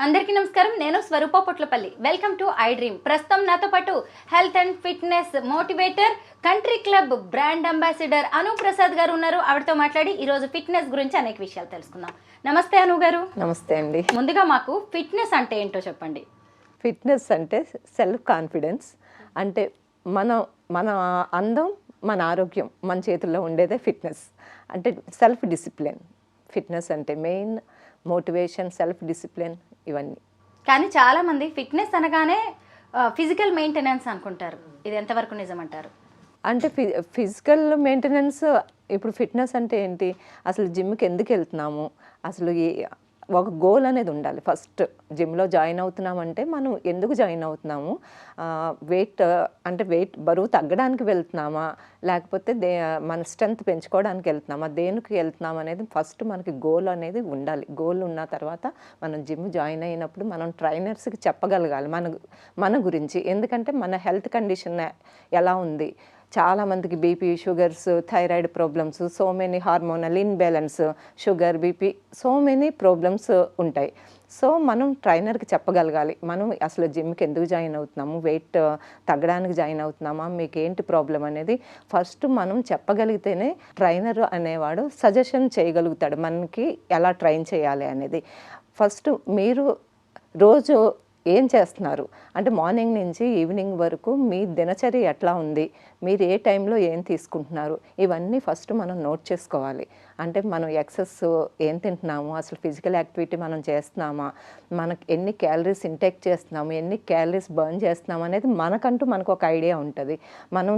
అందరికీ నమస్కారం. నేను Swaroopa Potlapalli. Welcome to I Dream. ప్రస్తుతం నాతో పాటు health and fitness motivator, country club brand ambassador Anu Prasad garu ఉన్నారు. ఆవిడతో మాట్లాడి ఈరోజు ఫిట్నెస్ గురించి అనేక విషయాలు తెలుసుకుందాం. నమస్తే అను గారు. నమస్తే అండి. ముందుగా మాకు ఫిట్నెస్ అంటే ఏంటో చెప్పండి. ఫిట్నెస్ అంటే సెల్ఫ్ కాన్ఫిడెన్స్, అంటే మన మన అందం, మన ఆరోగ్యం మన చేతుల్లో ఉండేదే ఫిట్నెస్. అంటే సెల్ఫ్ డిసిప్లిన్. ఫిట్నెస్ అంటే మెయిన్ మోటివేషన్, సెల్ఫ్ డిసిప్లిన్ ఇవన్నీ. కానీ చాలామంది ఫిట్నెస్ అనగానే ఫిజికల్ మెయింటెనెన్స్ అనుకుంటారు. ఇది ఎంతవరకు నిజమంటారు? అంటే ఫిజికల్ మెయింటెనెన్స్. ఇప్పుడు ఫిట్నెస్ అంటే ఏంటి, అసలు జిమ్కి ఎందుకు వెళ్తున్నాము, అసలు ఒక గోల్ అనేది ఉండాలి. ఫస్ట్ జిమ్లో జాయిన్ అవుతున్నామంటే మనం ఎందుకు జాయిన్ అవుతున్నాము, వెయిట్ బరువు తగ్గడానికి వెళ్తున్నామా, లేకపోతే మన స్ట్రెంత్ పెంచుకోవడానికి వెళ్తున్నామా, దేనికి వెళ్తున్నాం అనేది ఫస్ట్ మనకి గోల్ అనేది ఉండాలి. గోల్ ఉన్న తర్వాత మనం జిమ్ జాయిన్ అయినప్పుడు మనం ట్రైనర్స్కి చెప్పగలగాలి మన గురించి. ఎందుకంటే మన హెల్త్ కండిషన్ ఎలా ఉంది, చాలామందికి BP, sugars, thyroid problems, so many hormonal imbalance, sugar, BP, so many problems ఉంటాయి. సో మనం ట్రైనర్కి చెప్పగలగాలి మనం అసలు జిమ్కి ఎందుకు జాయిన్ అవుతున్నాము, వెయిట్ తగ్గడానికి జాయిన్ అవుతున్నామా, మీకు ఏంటి ప్రాబ్లం అనేది ఫస్ట్ మనం చెప్పగలిగితేనే ట్రైనర్ అనేవాడు సజెషన్ చేయగలుగుతాడు మనకి ఎలా ట్రైన్ చేయాలి అనేది. ఫస్ట్ మీరు రోజు ఏం చేస్తున్నారు అంటే మార్నింగ్ నుంచి ఈవినింగ్ వరకు మీ దినచర్య ఎట్లా ఉంది, మీరు ఏ టైంలో ఏం తీసుకుంటున్నారు, ఇవన్నీ ఫస్ట్ మనం నోట్ చేసుకోవాలి. అంటే మనం ఎక్సెస్ ఏం తింటున్నాము, అసలు ఫిజికల్ యాక్టివిటీ మనం చేస్తున్నామా, మనకు ఎన్ని క్యాలరీస్ ఇంటేక్ చేస్తున్నాము, ఎన్ని క్యాలరీస్ బర్న్ చేస్తున్నాము అనేది మనకు ఒక ఐడియా ఉంటుంది. మనం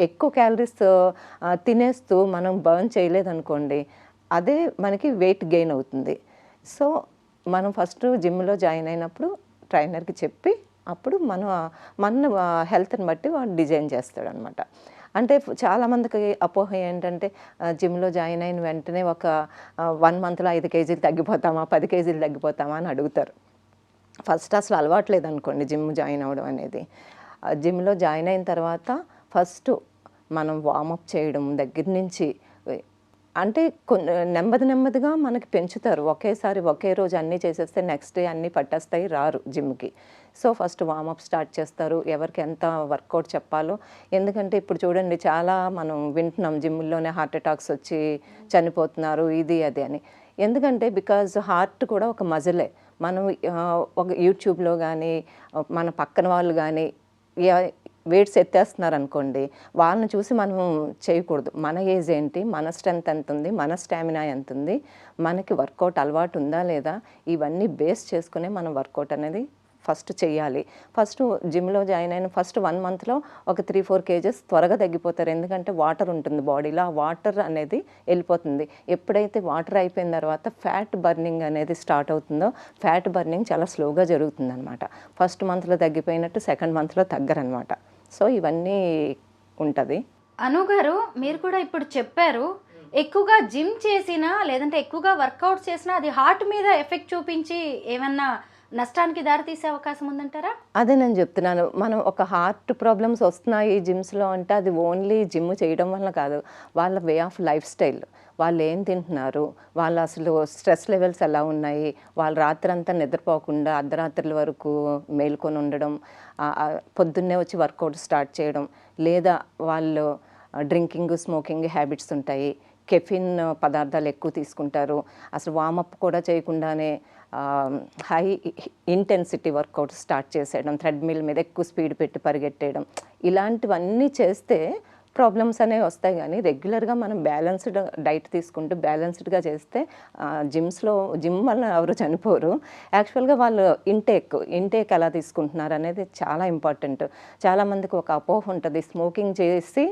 ఎక్కువ క్యాలరీస్ తినేస్తూ మనం బర్న్ చేయలేదనుకోండి, అదే మనకి వెయిట్ గెయిన్ అవుతుంది. సో మనం ఫస్ట్ జిమ్లో జాయిన్ అయినప్పుడు ట్రైనర్కి చెప్పి అప్పుడు మన హెల్త్ని బట్టి వాడు డిజైన్ చేస్తాడు అనమాట. అంటే చాలామందికి అపోహ ఏంటంటే జిమ్లో జాయిన్ అయిన వెంటనే ఒక 1 మంత్లో 5 కేజీలు తగ్గిపోతామా, 10 కేజీలు తగ్గిపోతామా అని అడుగుతారు. ఫస్ట్ అసలు అలవాట్లేదు అనుకోండి జిమ్ జాయిన్ అవ్వడం అనేది. జిమ్లో జాయిన్ అయిన తర్వాత ఫస్ట్ మనం వార్మప్ చేయడం దగ్గర నుంచి, అంటే నెమ్మదిగా మనకి పెంచుతారు. ఒకేసారి ఒకే రోజు అన్నీ చేసేస్తే నెక్స్ట్ డే అన్నీ పట్టేస్తాయి, రారు జిమ్కి. సో ఫస్ట్ వార్మప్ స్టార్ట్ చేస్తారు, ఎవరికి ఎంత వర్కౌట్ చెప్పాలో. ఎందుకంటే ఇప్పుడు చూడండి, చాలా మనం వింటున్నాం జిమ్లోనే హార్ట్ అటాక్స్ వచ్చి చనిపోతున్నారు, ఇది అది అని. ఎందుకంటే బికాజ్ హార్ట్ కూడా ఒక మజిలే. మనం ఒక యూట్యూబ్లో కానీ మన పక్కన వాళ్ళు కానీ వెయిట్స్ ఎత్తేస్తున్నారు అనుకోండి, వాళ్ళని చూసి మనం చేయకూడదు. మన ఏజ్ ఏంటి, మన స్ట్రెంత్ ఎంత ఉంది, మన స్టామినా ఎంత ఉంది, మనకి వర్కౌట్ అలవాటు ఉందా లేదా, ఇవన్నీ బేస్ చేసుకునే మనం వర్కౌట్ అనేది ఫస్ట్ చేయాలి. ఫస్ట్ జిమ్లో జాయిన్ అయిన ఫస్ట్ 1 మంత్లో ఒక 3-4 కేజెస్ త్వరగా తగ్గిపోతారు. ఎందుకంటే వాటర్ ఉంటుంది బాడీలో, ఆ వాటర్ అనేది వెళ్ళిపోతుంది. ఎప్పుడైతే వాటర్ అయిపోయిన తర్వాత ఫ్యాట్ బర్నింగ్ అనేది స్టార్ట్ అవుతుందో, ఫ్యాట్ బర్నింగ్ చాలా స్లోగా జరుగుతుంది అనమాట. ఫస్ట్ మంత్లో తగ్గిపోయినట్టు సెకండ్ మంత్లో తగ్గరనమాట. సో ఇవన్నీ ఉంటుంది. అను గారు, మీరు కూడా ఇప్పుడు చెప్పారు, ఎక్కువగా జిమ్ చేసినా లేదంటే ఎక్కువగా వర్కౌట్ చేసినా అది హార్ట్ మీద ఎఫెక్ట్ చూపించి ఏమన్నా నష్టానికి దారి తీసే అవకాశం ఉందంటారా? అదే నేను చెప్తున్నాను. మనం ఒక హార్ట్ ప్రాబ్లమ్స్ వస్తున్నాయి జిమ్స్లో అంటే అది ఓన్లీ జిమ్ చేయడం వల్ల కాదు, వాళ్ళ వే ఆఫ్ లైఫ్ స్టైల్, వాళ్ళు ఏం తింటున్నారు, వాళ్ళు అసలు స్ట్రెస్ లెవెల్స్ ఎలా ఉన్నాయి, వాళ్ళు రాత్రంతా నిద్రపోకుండా అర్ధరాత్రుల వరకు మేల్కొని ఉండడం, పొద్దున్నే వచ్చి వర్కౌట్ స్టార్ట్ చేయడం, లేదా వాళ్ళు డ్రింకింగ్, స్మోకింగ్ హ్యాబిట్స్ ఉంటాయి, కెఫిన్ పదార్థాలు ఎక్కువ తీసుకుంటారు, అసలు వార్మప్ కూడా చేయకుండానే హై ఇంటెన్సిటీ వర్కౌట్ స్టార్ట్ చేసేయడం, థ్రెడ్మిల్ మీద ఎక్కువ స్పీడ్ పెట్టి పరిగెట్టేయడం, ఇలాంటివన్నీ చేస్తే ప్రాబ్లమ్స్ అనేవి వస్తాయి. కానీ రెగ్యులర్గా మనం బ్యాలెన్స్డ్ డైట్ తీసుకుంటూ బ్యాలెన్స్డ్గా చేస్తే జిమ్ వల్ల ఎవరు చనిపోరు. యాక్చువల్గా వాళ్ళు ఇంటేక్ ఎలా తీసుకుంటున్నారు అనేది చాలా ఇంపార్టెంట్. చాలామందికి ఒక అపోహ ఉంటుంది, స్మోకింగ్ చేసి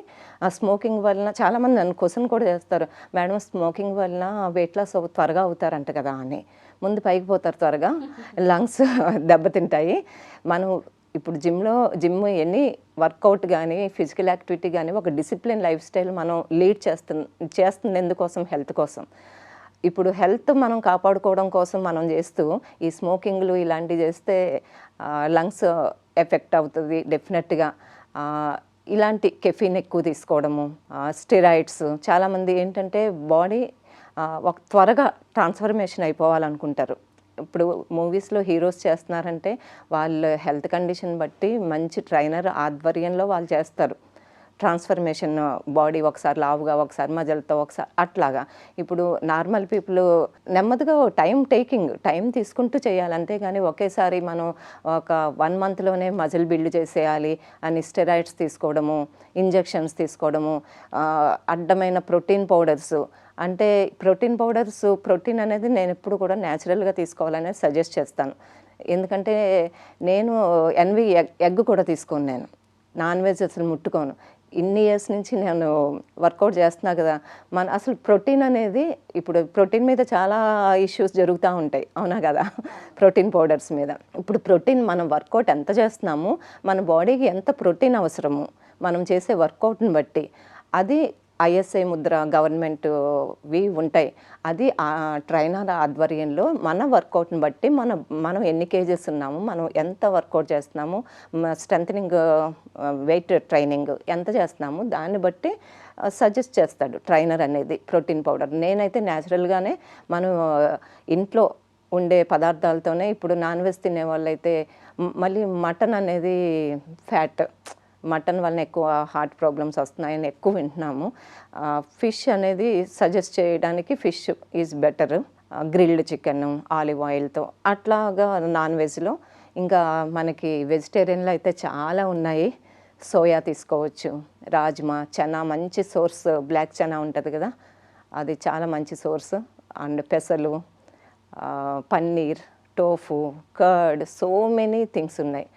స్మోకింగ్ వలన, చాలామంది నన్ను క్వశ్చన్ కూడా చేస్తారు, మేడం స్మోకింగ్ వలన వెయిట్ లాస్ త్వరగా అవుతారంట కదా అని. ముందు పైకి పోతారు త్వరగా, లంగ్స్ దెబ్బతింటాయి. మనం ఇప్పుడు జిమ్ ఎన్ని వర్కౌట్ కానీ ఫిజికల్ యాక్టివిటీ కానీ ఒక డిసిప్లిన్ లైఫ్ స్టైల్ మనం లీడ్ చేస్తుంది ఎందుకోసం, హెల్త్ కోసం. ఇప్పుడు హెల్త్ మనం కాపాడుకోవడం కోసం మనం చేస్తూ ఈ స్మోకింగ్లు ఇలాంటివి చేస్తే లంగ్స్ ఎఫెక్ట్ అవుతుంది డెఫినెట్గా. ఇలాంటి కెఫీన్ ఎక్కువ తీసుకోవడము, స్టెరాయిడ్స్, చాలామంది ఏంటంటే బాడీ ఒక త్వరగా ట్రాన్స్ఫర్మేషన్ అయిపోవాలనుకుంటారు. ఇప్పుడు మూవీస్లో హీరోస్ చేస్తున్నారంటే వాళ్ళ హెల్త్ కండిషన్ బట్టి మంచి ట్రైనర్ ఆధ్వర్యంలో వాళ్ళు చేస్తారు ట్రాన్స్ఫర్మేషన్. బాడీ ఒకసారి లావుగా, ఒకసారి మజలతో, ఒకసారి అట్లాగా. ఇప్పుడు నార్మల్ పీపుల్ నెమ్మదిగా టైం తీసుకుంటూ చేయాలి. అంతేగాని ఒకేసారి మనం ఒక 1 monthలోనే మజిల్ బిల్డ్ చేసేయాలి అని స్టెరాయిడ్స్ తీసుకోవడము, ఇంజెక్షన్స్ తీసుకోవడము, అడ్డమైన ప్రోటీన్ పౌడర్స్. అంటే ప్రోటీన్ అనేది నేను ఎప్పుడు కూడా న్యాచురల్గా తీసుకోవాలనేది సజెస్ట్ చేస్తాను. ఎందుకంటే నేను ఎగ్ కూడా తీసుకోను, నేను నాన్ వెజ్ అసలు ముట్టుకోను. ఇన్ని ఇయర్స్ నుంచి నేను వర్కౌట్ చేస్తున్నా కదా. అసలు ప్రోటీన్ అనేది, ఇప్పుడు ప్రోటీన్ మీద చాలా ఇష్యూస్ జరుగుతూ ఉంటాయి, అవునా కదా, ప్రోటీన్ పౌడర్స్ మీద. ఇప్పుడు ప్రోటీన్ మనం వర్కౌట్ ఎంత చేస్తున్నాము, మన బాడీకి ఎంత ప్రోటీన్ అవసరము మనం చేసే వర్కౌట్ని బట్టి, అది ఐఎస్ఐ ముద్ర గవర్నమెంట్వి ఉంటాయి. అది ఆ ట్రైనర్ ఆధ్వర్యంలో మన వర్కౌట్ని బట్టి మనం ఎన్ని కేజెస్ ఉన్నాము, మనం ఎంత వర్కౌట్ చేస్తున్నాము, స్ట్రెంథనింగ్ వెయిట్ ట్రైనింగ్ ఎంత చేస్తున్నాము, దాన్ని బట్టి సజెస్ట్ చేస్తాడు ట్రైనర్ అనేది ప్రోటీన్ పౌడర్. నేనైతే న్యాచురల్గానే మనం ఇంట్లో ఉండే పదార్థాలతోనే, ఇప్పుడు నాన్ వెజ్ తినే వాళ్ళైతే మళ్ళీ మటన్ అనేది ఫ్యాట్, మటన్ వలన ఎక్కువ హార్ట్ ప్రాబ్లమ్స్ వస్తున్నాయని ఎక్కువ వింటున్నాము. ఫిష్ అనేది సజెస్ట్ చేయడానికి fish is better, grilled chicken olive ఆయిల్తో అట్లాగా నాన్ వెజ్లో. ఇంకా మనకి వెజిటేరియన్లో అయితే చాలా ఉన్నాయి. సోయా తీసుకోవచ్చు, రాజ్మా, చనా మంచి సోర్స్, బ్లాక్ చనా ఉంటుంది కదా, అది చాలా మంచి సోర్స్. అండ్ పెసలు, paneer, tofu, curd, so many things ఉన్నాయి.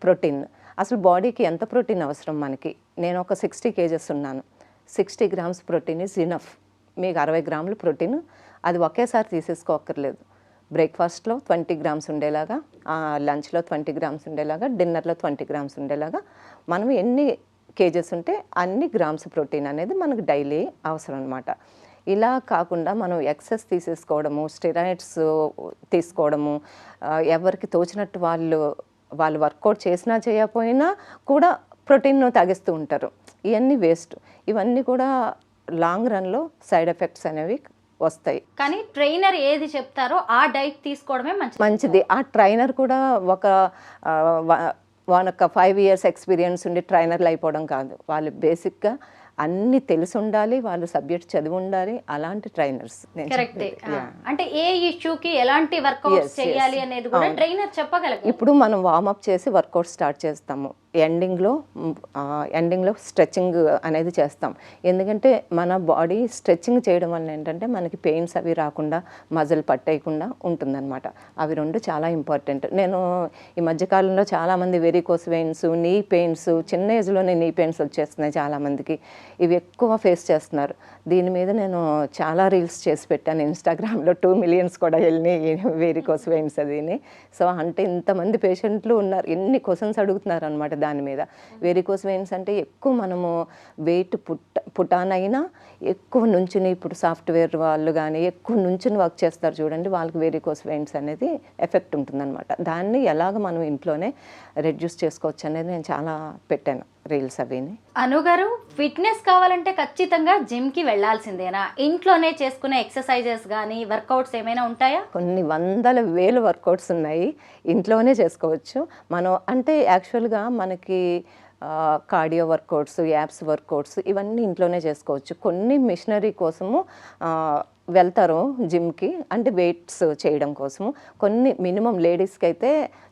ప్రోటీన్ అసలు బాడీకి ఎంత ప్రోటీన్ అవసరం మనకి, నేను ఒక 60 kgs ఉన్నాను. 60 grams ప్రోటీన్ ఈజ్ ఇనఫ్. మీకు 60 grams ప్రోటీన్, అది ఒకేసారి తీసేసుకోక్కర్లేదు. బ్రేక్ఫాస్ట్లో 20 grams ఉండేలాగా, లంచ్లో 20 grams ఉండేలాగా, డిన్నర్లో 20 grams ఉండేలాగా, మనం ఎన్ని కేజెస్ ఉంటే అన్ని గ్రామ్స్ ప్రోటీన్ అనేది మనకు డైలీ అవసరం అనమాట. ఇలా కాకుండా మనం ఎక్సెస్ తీసేసుకోవడము, స్టెరాయిడ్స్ తీసుకోవడము, ఎవరికి తోచినట్టు వాళ్ళు వర్కౌట్ చేసినా చేయకపోయినా కూడా ప్రోటీన్ను తాగిస్తూ ఉంటారు. ఇవన్నీ వేస్ట్. ఇవన్నీ కూడా లాంగ్ రన్లో సైడ్ ఎఫెక్ట్స్ అనేవి వస్తాయి. కానీ ట్రైనర్ ఏది చెప్తారో ఆ డైట్ తీసుకోవడమే మంచిది. ఆ ట్రైనర్ కూడా ఒక 5 years ఎక్స్పీరియన్స్ ఉండి ట్రైనర్లు అయిపోవడం కాదు. వాళ్ళు బేసిక్గా అన్నీ తెలిసి ఉండాలి, వాళ్ళు సబ్జెక్ట్ చదివి ఉండాలి, అలాంటి ట్రైనర్స్. కరెక్టే. అంటే ఏ ఇష్యూకి ఎలాంటి వర్కౌట్స్ చేయాలి అనేది కూడా ట్రైనర్ చెప్పగలరు. ఇప్పుడు మనం వార్మప్ చేసి వర్కౌట్ స్టార్ట్ చేస్తాము, ఎండింగ్లో స్ట్రెచ్చింగ్ అనేది చేస్తాం. ఎందుకంటే మన బాడీ స్ట్రెచ్చింగ్ చేయడం వల్ల ఏంటంటే మనకి పెయిన్స్ అవి రాకుండా, మజిల్ పట్టేయకుండా ఉంటుందన్నమాట. అవి రెండు చాలా ఇంపార్టెంట్. నేను ఈ మధ్యకాలంలో చాలామంది వెరికోస్ వెయిన్స్, నీ పెయిన్స్, చిన్న ఏజ్లోనే నీ పెయిన్స్ వచ్చేస్తున్నాయి చాలామందికి. ఇవి ఎక్కువ ఫేస్ చేస్తున్నారు. దీని మీద నేను చాలా రీల్స్ చేసి పెట్టాను ఇన్స్టాగ్రామ్లో. 2 million కూడా వెళ్ళినాయి వెరికోస్ వెయిన్స్ అదిని. సో అంటే ఇంతమంది పేషెంట్లు ఉన్నారు, ఎన్ని క్వశ్చన్స్ అడుగుతున్నారు అనమాట దాని మీద. వెరికోస్ వెయిన్స్ అంటే ఎక్కువ మనము వెయిట్ పుటానైనా ఎక్కువ నుంచుని, ఇప్పుడు సాఫ్ట్వేర్ వాళ్ళు కానీ ఎక్కువ నుంచుని వర్క్ చేస్తారు చూడండి, వాళ్ళకి వెరికోస్ వెయిన్స్ అనేది ఎఫెక్ట్ ఉంటుందన్నమాట. దాన్ని ఎలాగ మనం ఇంట్లోనే రెడ్యూస్ చేసుకోవచ్చు అనేది నేను చాలా పెట్టాను రీల్స్ అవిని. అనుగారు, ఫిట్నెస్ కావాలంటే ఖచ్చితంగా జిమ్కి వెళ్ళాల్సిందేనా? ఇంట్లోనే చేసుకునే ఎక్సర్సైజెస్ కానీ వర్కౌట్స్ ఏమైనా ఉంటాయా? కొన్ని 100,000 వర్కౌట్స్ ఉన్నాయి, ఇంట్లోనే చేసుకోవచ్చు మనం. అంటే యాక్చువల్గా మనకి కార్డియో వర్కౌట్స్, యాప్స్ వర్కౌట్స్ ఇవన్నీ ఇంట్లోనే చేసుకోవచ్చు. కొన్ని మిషనరీ కోసము వెళ్తారు జిమ్కి, అంటే వెయిట్స్ చేయడం కోసము. కొన్ని మినిమం లేడీస్కి అయితే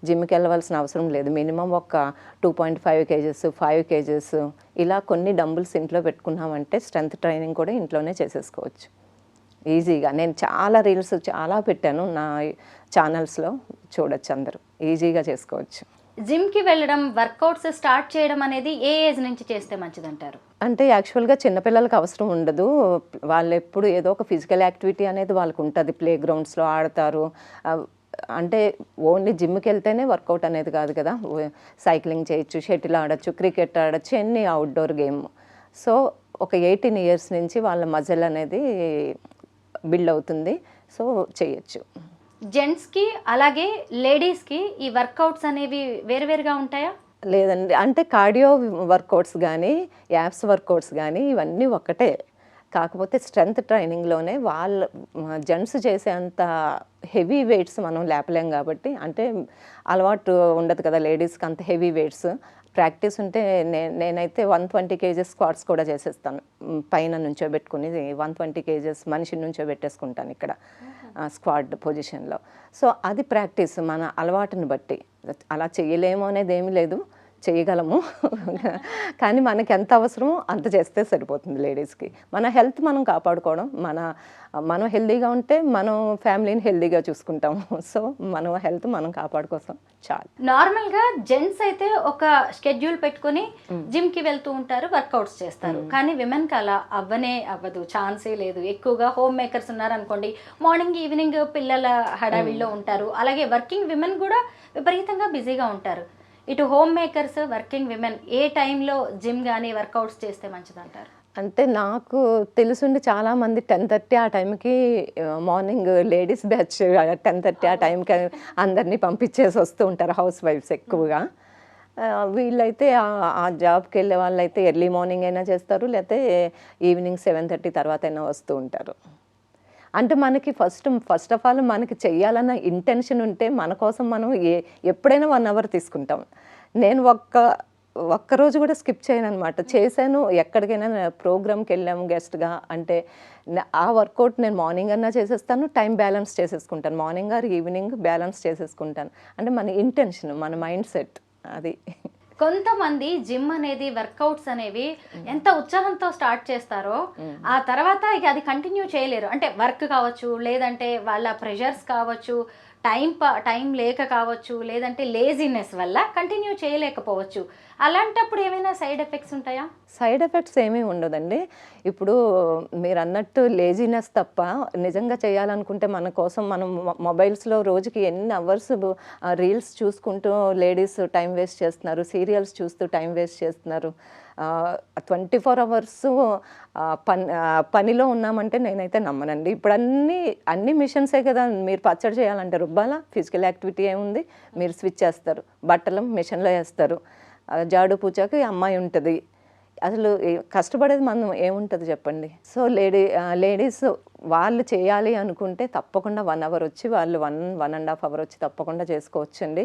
జిమ్కి వెళ్ళవలసిన అవసరం లేదు. మినిమం ఒక 2.5 kgs, 5 kgs ఇలా కొన్ని డంబుల్స్ ఇంట్లో పెట్టుకున్నామంటే స్ట్రెంత్ ట్రైనింగ్ కూడా ఇంట్లోనే చేసేసుకోవచ్చు ఈజీగా. నేను చాలా రీల్స్ చాలా పెట్టాను నా ఛానల్స్లో, చూడొచ్చు అందరూ, ఈజీగా చేసుకోవచ్చు. జిమ్కి వెళ్ళడం, వర్కౌట్స్ స్టార్ట్ చేయడం అనేది ఏ ఏజ్ నుంచి చేస్తే మంచిదంటారు? అంటే యాక్చువల్గా చిన్నపిల్లలకి అవసరం ఉండదు. వాళ్ళు ఎప్పుడు ఏదో ఒక ఫిజికల్ యాక్టివిటీ అనేది వాళ్ళకు ఉంటుంది. ప్లే గ్రౌండ్స్లో ఆడతారు. అంటే ఓన్లీ జిమ్కి వెళ్తేనే వర్కౌట్ అనేది కాదు కదా, సైక్లింగ్ చేయొచ్చు, షటిల్ ఆడచ్చు, క్రికెట్ ఆడచ్చు, ఎన్ని అవుట్డోర్ గేమ్. సో ఒక 18 years నుంచి వాళ్ళ మజిల్ అనేది బిల్డ్ అవుతుంది. సో చేయొచ్చు. జెంట్స్కి అలాగే లేడీస్కి ఈ వర్కౌట్స్ అనేవి వేరువేరుగా ఉంటాయా? లేదండి, అంటే కార్డియో వర్కౌట్స్ కానీ యాప్స్ వర్కౌట్స్ కానీ ఇవన్నీ ఒకటే. కాకపోతే స్ట్రెంగ్త్ ట్రైనింగ్లోనే వాళ్ళ జెంట్స్ చేసేంత హెవీ వెయిట్స్ మనం లేపలేం కాబట్టి, అంటే అలవాటు ఉండదు కదా లేడీస్కి అంత హెవీ వెయిట్స్. ప్రాక్టీస్ ఉంటే నేనైతే 120 కేజెస్ స్క్వాట్స్ కూడా చేసేస్తాను. పైన నుంచోబెట్టుకుని 120 కేజెస్ మనిషిని నుంచోబెట్టేసుకుంటాను ఇక్కడ స్క్వాడ్ పొజిషన్లో. సో అది ప్రాక్టీస్ మన అలవాటుని బట్టి. అలా చేయలేము అనేది ఏమీ లేదు, చేయగలము. కానీ మనకి ఎంత అవసరమో అంత చేస్తే సరిపోతుంది లేడీస్కి. మన హెల్త్ మనం కాపాడుకోవడం, మనం హెల్దీగా ఉంటే మనం ఫ్యామిలీని హెల్దీగా చూసుకుంటాము. సో మన హెల్త్ మనం కాపాడుకోసం చాలు. నార్మల్గా జెంట్స్ అయితే ఒక షెడ్యూల్ పెట్టుకుని జిమ్కి వెళ్తూ ఉంటారు, వర్కౌట్స్ చేస్తారు. కానీ విమెన్కి అలా అవ్వదు, ఛాన్సే లేదు. ఎక్కువగా హోమ్ మేకర్స్ ఉన్నారనుకోండి, మార్నింగ్ ఈవినింగ్ పిల్లల హడావిడిలో ఉంటారు. అలాగే వర్కింగ్ విమెన్ కూడా విపరీతంగా బిజీగా ఉంటారు. ఇటు హోమ్ మేకర్స్, వర్కింగ్ విమెన్ ఏ టైంలో జిమ్ కానీ వర్కౌట్స్ చేస్తే మంచిదంటారు? అంటే నాకు తెలుసుండి చాలామంది 10:30 ఆ టైంకి మార్నింగ్ లేడీస్ బ్యాచ్ 10:30 ఆ టైంకి అందరినీ పంపించేసి వస్తూ ఉంటారు హౌస్ వైఫ్స్ ఎక్కువగా. వీళ్ళైతే ఆ జాబ్కి వెళ్ళే వాళ్ళైతే ఎర్లీ మార్నింగ్ అయినా చేస్తారు, లేకపోతే ఈవినింగ్ 7:30 తర్వాత అయినా వస్తూ ఉంటారు. అంటే మనకి ఫస్ట్ ఆఫ్ ఆల్ మనకి చెయ్యాలన్న ఇంటెన్షన్ ఉంటే మన కోసం మనం ఎప్పుడైనా 1 అవర్ తీసుకుంటాం. నేను ఒక్కరోజు కూడా స్కిప్ చేయను అనమాట. చేశాను, ఎక్కడికైనా ప్రోగ్రామ్కి వెళ్ళాము గెస్ట్గా అంటే ఆ వర్కౌట్ నేను మార్నింగ్ అన్నా చేసేస్తాను, టైం బ్యాలెన్స్ చేసేసుకుంటాను. మార్నింగ్ ఆర్ ఈవినింగ్ బ్యాలెన్స్ చేసేసుకుంటాను. అంటే మన ఇంటెన్షన్, మన మైండ్ సెట్ అది. కొంతమంది జిమ్ అనేది, వర్కౌట్స్ అనేవి ఎంత ఉత్సాహంతో స్టార్ట్ చేస్తారో ఆ తర్వాత ఇక అది కంటిన్యూ చేయలేరు. అంటే వర్క్ కావచ్చు, లేదంటే వాళ్ళ ప్రెషర్స్ కావచ్చు, టైం లేక కావచ్చు, లేదంటే లేజినెస్ వల్ల కంటిన్యూ చేయలేకపోవచ్చు. అలాంటప్పుడు ఏమైనా సైడ్ ఎఫెక్ట్స్ ఉంటాయా? సైడ్ ఎఫెక్ట్స్ ఏమీ ఉండదండి. ఇప్పుడు మీరు అన్నట్టు లేజినెస్ తప్ప, నిజంగా చేయాలనుకుంటే మన కోసం మనం మొబైల్స్లో రోజుకి ఎన్ని అవర్స్ రీల్స్ చూసుకుంటూ లేడీస్ టైం వేస్ట్ చేస్తున్నారు, సీరియల్స్ చూస్తూ టైం వేస్ట్ చేస్తున్నారు. 24 అవర్స్ పనిలో ఉన్నామంటే నేనైతే నమ్మనండి. ఇప్పుడు అన్ని మిషన్సే కదా. మీరు పచ్చడి చేయాలంటే రుబ్బాలా, ఫిజికల్ యాక్టివిటీ ఏముంది, మీరు స్విచ్ చేస్తారు, బట్టలు మిషన్లో వేస్తారు, జాడు పూచాకి అమ్మాయి ఉంటుంది. అసలు కష్టపడేది మనం ఏముంటుంది చెప్పండి. సో లేడీస్ వాళ్ళు చేయాలి అనుకుంటే తప్పకుండా 1 అవర్ వచ్చి వాళ్ళు 1.5 అవర్ వచ్చి తప్పకుండా చేసుకోవచ్చండి.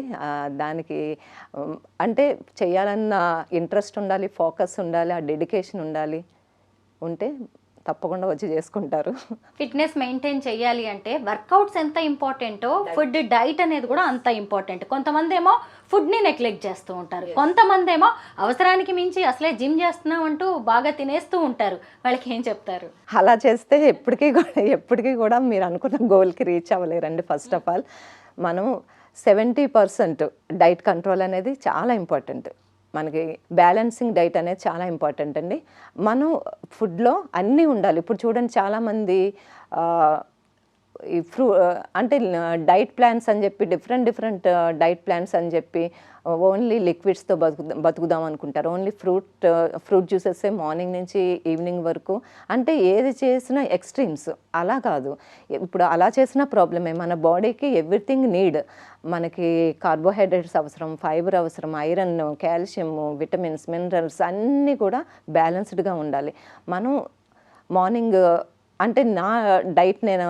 దానికి అంటే చేయాలన్న ఇంట్రెస్ట్ ఉండాలి, ఫోకస్ ఉండాలి, ఆ డెడికేషన్ ఉంటే తప్పకుండా వచ్చి చేసుకుంటారు. ఫిట్నెస్ మెయింటైన్ చేయాలి అంటే వర్కౌట్స్ ఎంత ఇంపార్టెంటో ఫుడ్, డైట్ అనేది కూడా అంత ఇంపార్టెంట్. కొంతమంది ఏమో ఫుడ్ని నెగ్లెక్ట్ చేస్తూ ఉంటారు, కొంతమంది ఏమో అవసరానికి మించి అసలే జిమ్ చేస్తున్నాం అంటూ బాగా తినేస్తూ ఉంటారు. వాళ్ళకి ఏం చెప్తారు? అలా చేస్తే ఎప్పటికీ కూడా మీరు అనుకున్న గోల్కి రీచ్ అవ్వలేరండి. ఫస్ట్ ఆఫ్ ఆల్ మనం 70% డైట్ కంట్రోల్ అనేది చాలా ఇంపార్టెంట్. మనకి బ్యాలెన్సింగ్ డైట్ అనేది చాలా ఇంపార్టెంట్ అండి. మనం ఫుడ్లో అన్నీ ఉండాలి. ఇప్పుడు చూడండి చాలామంది ఈ అంటే డైట్ ప్లాన్స్ అని చెప్పి డిఫరెంట్ డైట్ ప్లాన్స్ అని చెప్పి ఓన్లీ లిక్విడ్స్తో బతుకుదాం అనుకుంటారు. ఓన్లీ ఫ్రూట్ జ్యూసెస్ మార్నింగ్ నుంచి ఈవినింగ్ వరకు. అంటే ఏది చేసినా ఎక్స్ట్రీమ్స్. అలా కాదు. ఇప్పుడు అలా చేసిన ప్రాబ్లమే. మన బాడీకి ఎవ్రీథింగ్ నీడ్. మనకి కార్బోహైడ్రేట్స్ అవసరం, ఫైబర్ అవసరం, ఐరన్, కాల్షియం, విటమిన్స్, మినరల్స్ అన్నీ కూడా బ్యాలెన్స్డ్గా ఉండాలి. మనం మార్నింగ్ అంటే నా డైట్ నేను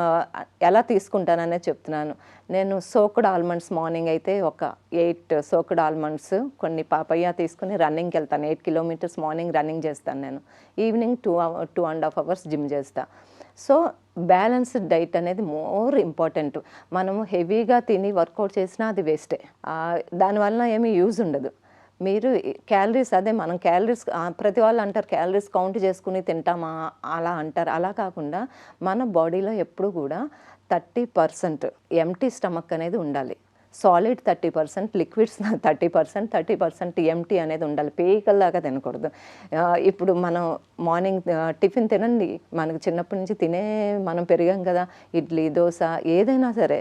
ఎలా తీసుకుంటాననే చెప్తున్నాను. నేను సోక్డ్ ఆల్మండ్స్ మార్నింగ్ అయితే ఒక 8 సోక్డ్ ఆల్మండ్స్, కొన్ని పాపయ్య తీసుకుని రన్నింగ్కి వెళ్తాను. 8 కిలోమీటర్స్ మార్నింగ్ రన్నింగ్ చేస్తాను నేను. ఈవినింగ్ 2.5 అవర్స్ జిమ్ చేస్తాను. సో బ్యాలెన్స్డ్ డైట్ అనేది మోర్ ఇంపార్టెంట్. మనము హెవీగా తిని వర్కౌట్ చేసినా అది వేస్టే. దానివల్ల ఏమీ యూజ్ ఉండదు. మీరు క్యాలరీస్, అదే మనం క్యాలరీస్, ప్రతి వాళ్ళు అంటారు క్యాలరీస్ కౌంట్ చేసుకుని తింటామా అలా అంటారు. అలా కాకుండా మన బాడీలో ఎప్పుడు కూడా 30% ఎంటీ స్టమక్ అనేది ఉండాలి. సాలిడ్ 30%, లిక్విడ్స్ 30% ఎంటీ అనేది ఉండాలి. పేకల్లాగా తినకూడదు. ఇప్పుడు మనం మార్నింగ్ టిఫిన్ తినండి. మనకు చిన్నప్పటి నుంచి మనం పెరిగాం కదా. ఇడ్లీ, దోశ ఏదైనా సరే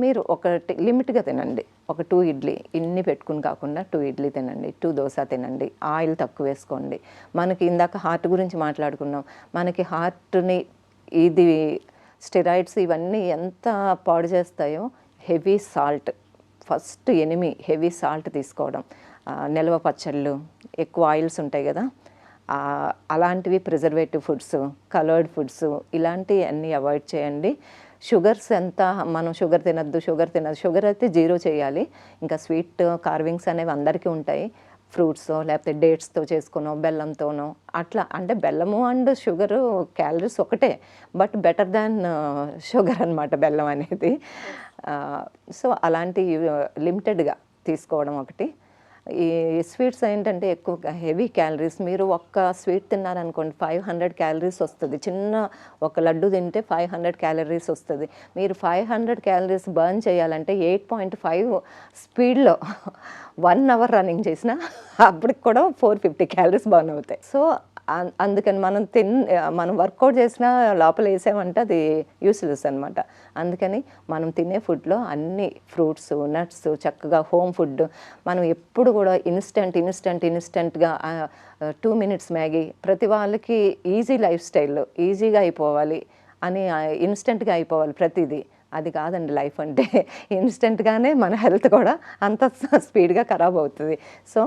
మీరు ఒకటి లిమిట్గా తినండి. ఒక 2 ఇడ్లీ, ఇన్ని పెట్టుకుని కాకుండా 2 ఇడ్లీ తినండి, 2 దోశ తినండి, ఆయిల్ తక్కువ వేసుకోండి. మనకి ఇందాక హార్ట్ గురించి మాట్లాడుకున్నాం. మనకి హార్ట్ని ఇది స్టెరాయిడ్స్ ఇవన్నీ ఎంత పాడు చేస్తాయో. Heavy salt first enemy. Heavy salt తీసుకోవడం, నిల్వ పచ్చళ్ళు, ఎక్కువ ఆయిల్స్ ఉంటాయి కదా, అలాంటివి ప్రిజర్వేటివ్ ఫుడ్స్, కలర్డ్ ఫుడ్స్ ఇలాంటివి అన్నీ అవాయిడ్ చేయండి. షుగర్స్ ఎంత మనం షుగర్ తినద్దు, షుగర్ అయితే జీరో చేయాలి. ఇంకా స్వీట్ కార్వింగ్స్ అనేవి అందరికీ ఉంటాయి. ఫ్రూట్స్ లేకపోతే డేట్స్తో చేసుకునో బెల్లంతోనో అట్లా. అంటే బెల్లము అండ్ షుగరు క్యాలరీస్ ఒకటే, బట్ బెటర్ దాన్ షుగర్ అనమాట బెల్లం అనేది. సో అలాంటి లిమిటెడ్గా తీసుకోవడం ఒకటి. ఈ స్వీట్స్ ఏంటంటే ఎక్కువ హెవీ క్యాలరీస్. మీరు ఒక్క స్వీట్ తిన్నారనుకోండి 500 క్యాలరీస్ వస్తుంది. చిన్న ఒక లడ్డు తింటే 500 క్యాలరీస్ వస్తుంది. మీరు 500 క్యాలరీస్ బర్న్ చేయాలంటే 8.5 స్పీడ్లో 1 అవర్ రన్నింగ్ చేసినా అప్పటికి కూడా 450 క్యాలరీస్ బర్న్ అవుతాయి. సో అందుకని మనం వర్కౌట్ చేసినా లోపల వేసామంటే అది యూస్లెస్ అనమాట. అందుకని మనం తినే ఫుడ్లో అన్ని ఫ్రూట్స్, నట్స్, చక్కగా హోమ్ ఫుడ్. మనం ఎప్పుడు కూడా ఇన్స్టెంట్గా 2 minutes మ్యాగీ, ప్రతి వాళ్ళకి ఈజీ లైఫ్ స్టైల్, ఈజీగా అయిపోవాలి అని ఇన్స్టెంట్గా అయిపోవాలి ప్రతిదీ. అది కాదండి లైఫ్ అంటే. ఇన్స్టెంట్గానే మన హెల్త్ కూడా అంత స్పీడ్గా ఖరాబ్ అవుతుంది. సో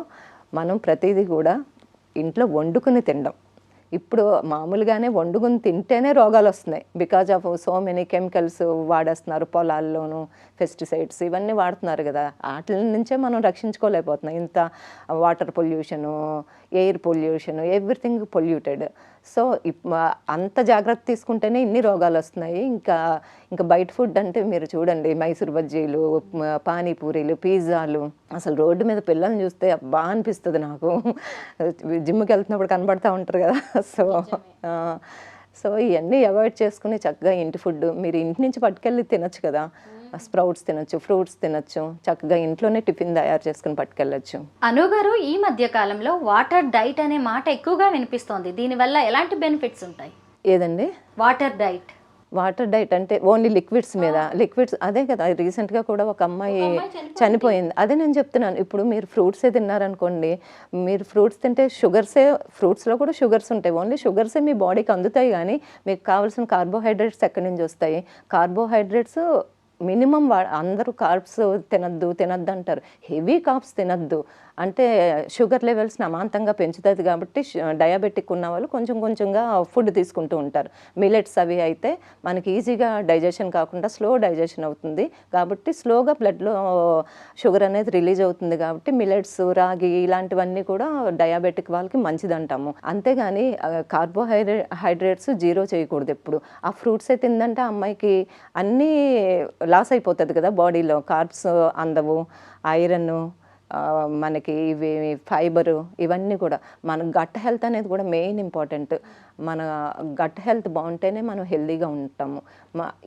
మనం ప్రతిదీ కూడా ఇంట్లో వండుకుని తినడం. ఇప్పుడు మామూలుగానే వండుకుని తింటేనే రోగాలు వస్తున్నాయి. Because of so many chemicals వాడేస్తున్నారు పొలాల్లోనూ, పెస్టిసైడ్స్ ఇవన్నీ వాడుతున్నారు కదా. వాటి నుంచే మనం రక్షించుకోలేకపోతున్నాం. ఇంత water pollution, air pollution, everything polluted. So అంత జాగ్రత్త తీసుకుంటేనే ఇన్ని రోగాలు వస్తున్నాయి. ఇంకా బయట ఫుడ్ అంటే మీరు చూడండి, మైసూర్ బజ్జీలు, పానీపూరీలు, పిజ్జాలు. అసలు రోడ్డు మీద పిల్లల్ని చూస్తే బాగా అనిపిస్తుంది నాకు. జిమ్కి వెళ్తున్నప్పుడు కనబడుతూ ఉంటారు కదా. సో ఇవన్నీ అవాయిడ్ చేసుకుని చక్కగా ఇంటి ఫుడ్ మీరు ఇంటి నుంచి పట్టుకెళ్ళి తినొచ్చు కదా. స్ప్రౌట్స్ తినొచ్చు, ఫ్రూట్స్ తినొచ్చు, చక్కగా ఇంట్లోనే టిఫిన్ తయారు చేసుకుని పట్టుకెళ్ళొచ్చు. అను గారు, ఈ మధ్య కాలంలో వాటర్ డైట్ అనే మాట ఎక్కువగా వినిపిస్తోంది. దీనివల్ల ఎలాంటి బెనిఫిట్స్ ఉంటాయి? ఏదండి వాటర్ డైట్? వాటర్ డైట్ అంటే ఓన్లీ లిక్విడ్స్ మీద. లిక్విడ్స్ అదే కదా, రీసెంట్గా కూడా ఒక అమ్మాయి చనిపోయింది. అదే నేను చెప్తున్నాను. ఇప్పుడు మీరు ఫ్రూట్సే తిన్నారనుకోండి, మీరు ఫ్రూట్స్ తింటే ఫ్రూట్స్లో కూడా షుగర్స్ ఉంటాయి. ఓన్లీ షుగర్సే మీ బాడీకి అందుతాయి, కానీ మీకు కావాల్సిన కార్బోహైడ్రేట్స్ ఎక్కడి నుంచి వస్తాయి? కార్బోహైడ్రేట్స్ మినిమం అందరూ కార్బ్స్ తినద్దు అంటారు. హెవీ కార్బ్స్ తినద్దు అంటే షుగర్ లెవెల్స్ని అమాంతంగా పెంచుతుంది. కాబట్టి డయాబెటిక్ ఉన్న వాళ్ళు కొంచెంగా ఫుడ్ తీసుకుంటూ ఉంటారు. మిలెట్స్ అవి అయితే మనకి ఈజీగా డైజెషన్ కాకుండా స్లో డైజెషన్ అవుతుంది. కాబట్టి స్లోగా బ్లడ్లో షుగర్ అనేది రిలీజ్ అవుతుంది. కాబట్టి మిలెట్స్, రాగి ఇలాంటివన్నీ కూడా డయాబెటిక్ వాళ్ళకి మంచిది అంటాము. అంతేగాని కార్బోహైడ్రేట్స్ జీరో చేయకూడదు ఎప్పుడు. ఆ ఫ్రూట్సే తిందంటే అమ్మాయికి అన్నీ లాస్ అయిపోతుంది కదా బాడీలో. కార్బ్స్ అందవు, ఐరన్, మనకి ఇవి ఫైబరు, ఇవన్నీ కూడా. మన గట్ హెల్త్ అనేది కూడా మెయిన్ ఇంపార్టెంట్. మన గట్ హెల్త్ బాగుంటేనే మనం హెల్తీగా ఉంటాము.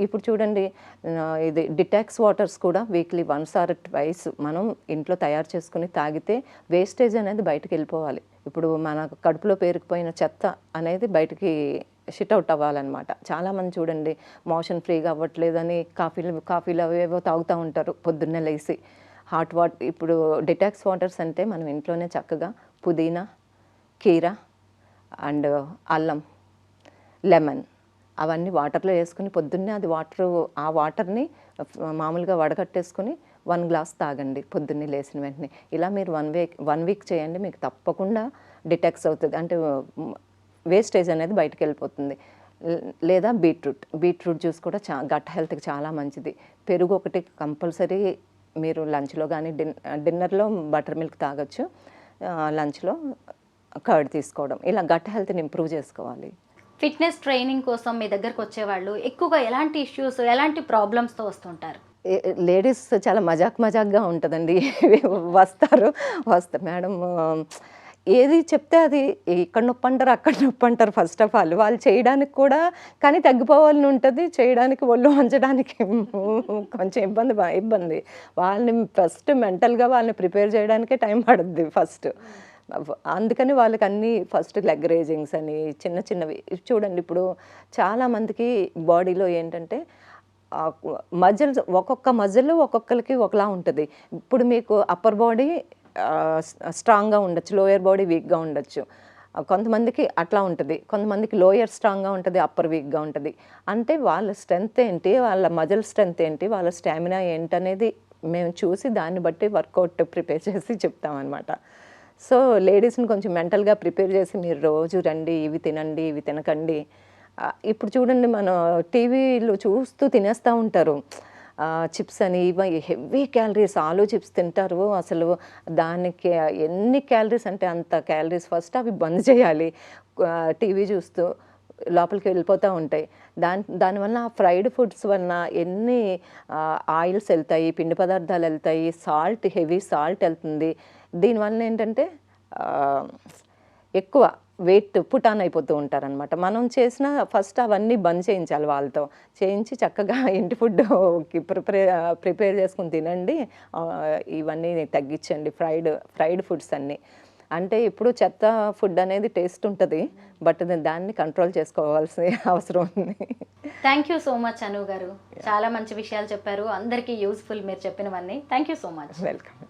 ఇప్పుడు చూడండి, ఇది డిటాక్స్ వాటర్స్ కూడా వీక్లీ 1 or 2 మనం ఇంట్లో తయారు చేసుకుని తాగితే వేస్టేజ్ అనేది బయటకు వెళ్ళిపోవాలి. ఇప్పుడు మన కడుపులో పేరుకుపోయిన చెత్త అనేది బయటికి షిట్ అవుట్ అవ్వాలన్నమాట. చాలామంది చూడండి మోషన్ ఫ్రీగా అవ్వట్లేదని కాఫీలు అవేవో తాగుతూ ఉంటారు పొద్దున్నే లేసి. హాట్ వాటర్, ఇప్పుడు డిటాక్స్ వాటర్స్ అంటే మనం ఇంట్లోనే చక్కగా పుదీనా, కీరా అండ్ అల్లం, లెమన్ అవన్నీ వాటర్లో వేసుకుని పొద్దున్నే ఆ వాటర్ని మామూలుగా వడగట్టేసుకుని 1 glass తాగండి పొద్దున్నే లేచిన వెంటనే. ఇలా మీరు 1 week చేయండి, మీకు తప్పకుండా డిటాక్స్ అవుతుంది. అంటే వేస్టేజ్ అనేది బయటకు వెళ్ళిపోతుంది. లేదా బీట్రూట్ జ్యూస్ కూడా గట్ హెల్త్కి చాలా మంచిది. పెరుగు ఒకటి కంపల్సరీ మీరు లంచ్లో కానీ డిన్నర్లో బటర్ మిల్క్ తాగొచ్చు, లంచ్లో కర్డ్ తీసుకోవడం. ఇలా గట్ హెల్త్ని ఇంప్రూవ్ చేసుకోవాలి. ఫిట్నెస్ ట్రైనింగ్ కోసం మీ దగ్గరకు వచ్చేవాళ్ళు ఎక్కువగా ఎలాంటి ఇష్యూస్, ఎలాంటి ప్రాబ్లమ్స్తో వస్తుంటారు? లేడీస్ చాలా మజాక్గా ఉంటుందండి. వస్తారు మేడం ఏది చెప్తే అది ఇక్కడ నొప్పి అంటారు, అక్కడ నొప్పి అంటారు. ఫస్ట్ ఆఫ్ ఆల్ వాళ్ళు చేయడానికి కూడా కానీ తగ్గిపోవాలని ఉంటుంది, చేయడానికి ఒళ్ళు వంచడానికి కొంచెం ఇబ్బంది. వాళ్ళని ఫస్ట్ మెంటల్గా వాళ్ళని ప్రిపేర్ చేయడానికే టైం పడుద్ది ఫస్ట్. అందుకని వాళ్ళకి అన్నీ ఫస్ట్ లెగ్ రేజింగ్స్ అని చిన్నవి చూడండి. ఇప్పుడు చాలామందికి బాడీలో ఏంటంటే ఒక్కొక్క మజిల్ ఒక్కొక్కరికి ఒకలా ఉంటుంది. ఇప్పుడు మీకు అప్పర్ బాడీ స్ట్రాంగ్గా ఉండొచ్చు, లోయర్ బాడీ వీక్గా ఉండొచ్చు. కొంతమందికి అట్లా ఉంటుంది, కొంతమందికి లోయర్ స్ట్రాంగ్గా ఉంటుంది, అప్పర్ వీక్గా ఉంటుంది. అంటే వాళ్ళ స్ట్రెంగ్త్ ఏంటి, వాళ్ళ మజిల్ స్ట్రెంగ్త్ ఏంటి, వాళ్ళ స్టామినా ఏంటనేది మేము చూసి దాన్ని బట్టి వర్కౌట్ ప్రిపేర్ చేసి చెప్తామన్నమాట. సో లేడీస్ని కొంచెం మెంటల్గా ప్రిపేర్ చేసి మీరు రోజు రండి, ఇవి తినండి, ఇవి తినకండి. ఇప్పుడు చూడండి మనం టీవీలో చూస్తూ తినేస్తూ ఉంటారు. చిప్స్ అని ఇవి హెవీ క్యాలరీస్, ఆలు చిప్స్ తింటారు. అసలు దానికి ఎన్ని క్యాలరీస్ అంటే అంత క్యాలరీస్. ఫస్ట్ అవి బంద్ చేయాలి. టీవీ చూస్తూ లోపలికి వెళ్ళిపోతూ ఉంటాయి. దానివల్ల ఫ్రైడ్ ఫుడ్స్ వలన ఎన్ని ఆయిల్స్ వెళ్తాయి, పిండి పదార్థాలు వెళ్తాయి, సాల్ట్, హెవీ సాల్ట్ వెళ్తుంది. దీనివల్ల ఏంటంటే ఎక్కువ వెయిట్ పుట్ ఆన్ అయిపోతూ ఉంటారనమాట. మనం చేసిన ఫస్ట్ అవన్నీ బంద్ చేయించాలి వాళ్ళతో. చేయించి చక్కగా ఇంటి ఫుడ్కి ప్రిపేర్ చేసుకుని తినండి. ఇవన్నీ తగ్గించండి, ఫ్రైడ్ ఫుడ్స్ అన్నీ. అంటే ఇప్పుడు చెత్త ఫుడ్ అనేది టేస్ట్ ఉంటుంది, బట్ దాన్ని కంట్రోల్ చేసుకోవాల్సిన అవసరం ఉంది. థ్యాంక్ యూ సో మచ్ అను గారు, చాలా మంచి విషయాలు చెప్పారు, అందరికీ యూస్ఫుల్ మీరు చెప్పినవన్నీ. Thank you so much. Welcome.